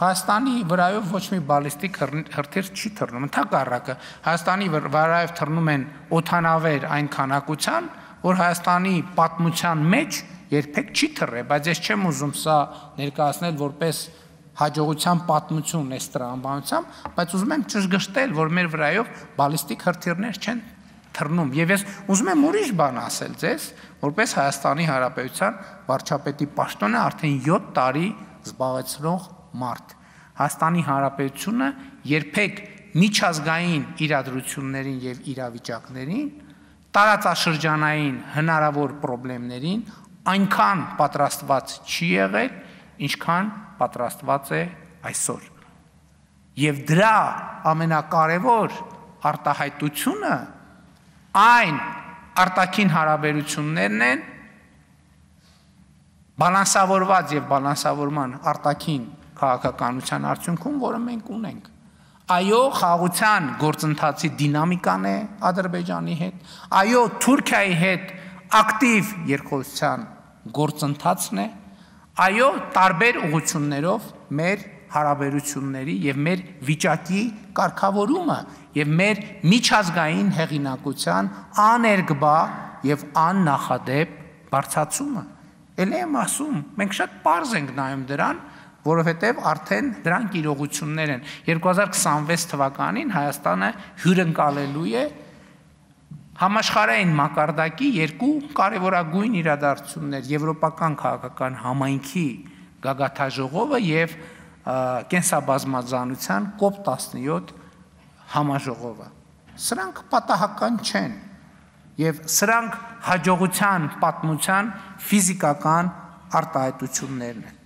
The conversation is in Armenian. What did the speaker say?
Հայաստանի վրայով ոչ մի բալիստիկ հրթիռ չի թռնում, ընդհակառակը Հայաստանի վրայով թռնում են օդանավեր այն քանակության, որ Հայաստանի պատմության մեջ երբեք չի թռել, բայց ես չեմ ուզում սա ներկայացնել որպես հաջողության պատմություն այս տրամաբանությամբ, բայց ուզում եմ ճշգրտել, որ մեր վրայով բալիստիկ հրթիռներ չեն թռնում, եւ ես ուզում եմ ուրիշ բան ասել ձեզ, որպես Հայաստանի Հանրապետության վարչապետի պաշտոնը արդեն 7 տարի զբաղեցնող մարդ։ Հայաստանի Հանրապետությունը երբեք միջազգային իրադրություններին եւ իրավիճակներին, տարածաշրջանային հնարավոր խնդիրներին այնքան պատրաստված չի եղել, ինչքան պատրաստված է այսօր։ Եվ դրա ամենակարևոր արտահայտությունը այն արտաքին հարաբերություններն են բալանսավորված եւ բալանսավորման արտաքին քաղաքականության արդյունքում, որը մենք ունենք։ Այո, խաղաղության գործընթացի դինամիկան է Ադրբեջանի հետ, այո, Թուրքիայի հետ ակտիվ երկխոսության գործընթացն է, այո, տարբեր ուղղություններով մեր հարաբերությունների եւ մեր վիճակի կարգավորումը եւ մեր միջազգային հեղինակության աներկբա եւ աննախադեպ բարձրացումը։ Էլ եմ ասում, մենք շատ պարզ ենք նայում դրան, որովհետև արդեն դրանք իրողություններ են։ 2026 թվականին Հայաստանը հյուրընկալելու է համաշխարհային մակարդակի երկու կարևորագույն իրադարձություններ՝ Եվրոպական քաղաքական համայնքի գագաթաժողովը եւ կենսաբազմազանության COP17 համաժողովը։ Սրանք պատահական չեն եւ սրանք հաջողության պատմության ֆիզիկական արտահայտություններն են։